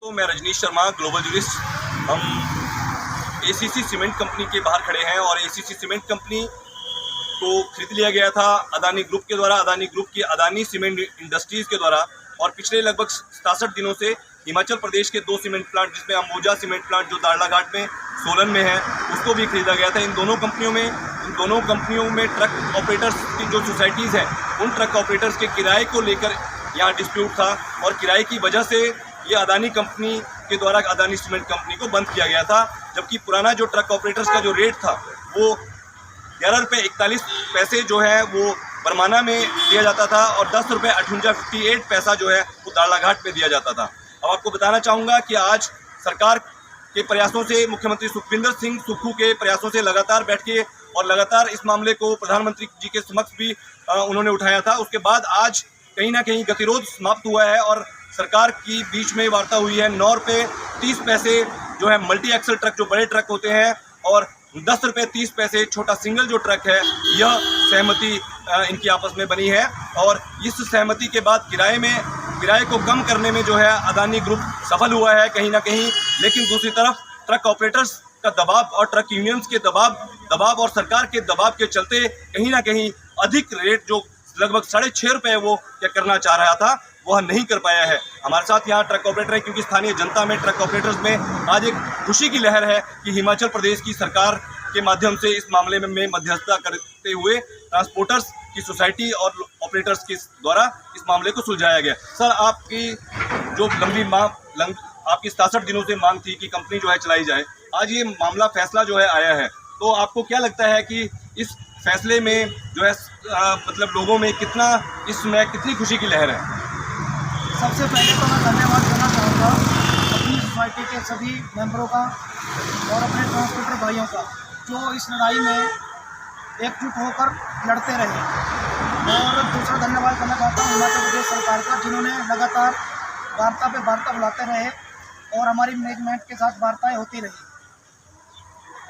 दोस्तों, मैं Rajneesh Sharma, global journalist. हम एसीसी सीमेंट कंपनी के बाहर खड़े हैं और एसीसी सीमेंट कंपनी को खरीद लिया गया था अदानी ग्रुप के द्वारा, अदानी ग्रुप की अदानी सीमेंट इंडस्ट्रीज़ के द्वारा। और पिछले लगभग 67 दिनों से हिमाचल प्रदेश के 2 सीमेंट प्लांट, जिसमें अंबुजा सीमेंट प्लांट जो दाड़लाघाट में सोलन में है, उसको भी खरीदा गया था। इन दोनों कंपनियों में ट्रक ऑपरेटर्स की जो सोसाइटीज़ हैं, उन ट्रक ऑपरेटर्स के किराए को लेकर यहाँ डिस्प्यूट था और किराए की वजह से ये अदानी कंपनी के द्वारा अदानी सीमेंट कंपनी को बंद किया गया था। जबकि पुराना जो ट्रक ऑपरेटर्स का जो रेट था वो 11 रुपये 41 पैसे जो है वो बरमाना में दिया जाता था और 10 रुपये 58 पैसा जो है वो दाड़लाघाट में दिया जाता था। अब आपको बताना चाहूँगा कि आज सरकार के प्रयासों से, मुख्यमंत्री सुखविंदर सिंह सुक्खू के प्रयासों से लगातार बैठ के और लगातार इस मामले को प्रधानमंत्री जी के समक्ष भी उन्होंने उठाया था। उसके बाद आज कहीं ना कहीं गतिरोध समाप्त हुआ है और सरकार की बीच में वार्ता हुई है। 9 रुपये 30 पैसे जो है मल्टी एक्सल ट्रक, जो बड़े ट्रक होते हैं, और 10 रुपये 30 पैसे छोटा सिंगल जो ट्रक है, यह सहमति इनकी आपस में बनी है। और इस सहमति के बाद किराए को कम करने में जो है अदानी ग्रुप सफल हुआ है कहीं ना कहीं। लेकिन दूसरी तरफ ट्रक ऑपरेटर्स का दबाव और ट्रक यूनियंस के दबाव और सरकार के दबाव के चलते कहीं ना कहीं अधिक रेट, जो लगभग 6.5 रुपये वो क्या करना चाह रहा था, वह नहीं कर पाया है। हमारे साथ यहाँ ट्रक ऑपरेटर है, क्योंकि स्थानीय जनता में, ट्रक ऑपरेटर्स में आज एक खुशी की लहर है कि हिमाचल प्रदेश की सरकार के माध्यम से इस मामले में मध्यस्थता करते हुए ट्रांसपोर्टर्स की सोसाइटी और ऑपरेटर्स के द्वारा इस मामले को सुलझाया गया। सर, आपकी जो आपकी 67 दिनों से मांग थी कि कंपनी जो है चलाई जाए, आज ये मामला फैसला जो है आया है, तो आपको क्या लगता है कि इस फैसले में जो है मतलब लोगों में कितनी खुशी की लहर है? सबसे पहले तो मैं धन्यवाद देना चाहूँगा अपनी सोसाइटी के सभी मेंबरों का और अपने ट्रांसपोर्टर भाइयों का, जो इस लड़ाई में एकजुट होकर लड़ते रहे। और दूसरा धन्यवाद करना चाहता हूँ हिमाचल प्रदेश सरकार का, जिन्होंने लगातार वार्ता बुलाते रहे और हमारी मैनेजमेंट के साथ वार्ताएं होती रही।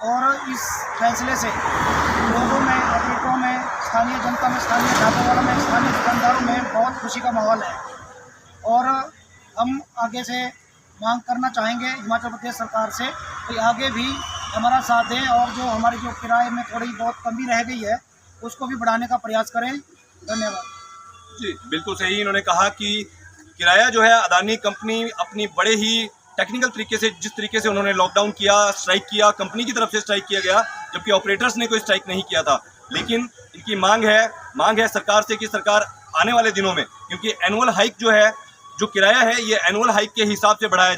और इस फैसले से लोगों में, ऑपरेटरों में, स्थानीय जनता में, स्थानीय ढाबे वालों में, स्थानीय दुकानदारों में बहुत खुशी का माहौल है। और हम आगे से मांग करना चाहेंगे हिमाचल प्रदेश सरकार से कि आगे भी हमारा साथ दें और जो हमारी जो किराए में थोड़ी बहुत कमी रह गई है उसको भी बढ़ाने का प्रयास करें। धन्यवाद जी, बिल्कुल सही। इन्होंने कहा कि किराया जो है अदानी कंपनी अपनी बड़े ही टेक्निकल तरीके से, जिस तरीके से उन्होंने लॉकडाउन किया, स्ट्राइक किया, कंपनी की तरफ से स्ट्राइक किया गया, जबकि ऑपरेटर्स ने कोई स्ट्राइक नहीं किया था। लेकिन इनकी मांग है सरकार से कि सरकार आने वाले दिनों में, क्योंकि एनुअल हाइक जो है, जो किराया है, ये एनुअल हाइक के हिसाब से बढ़ाया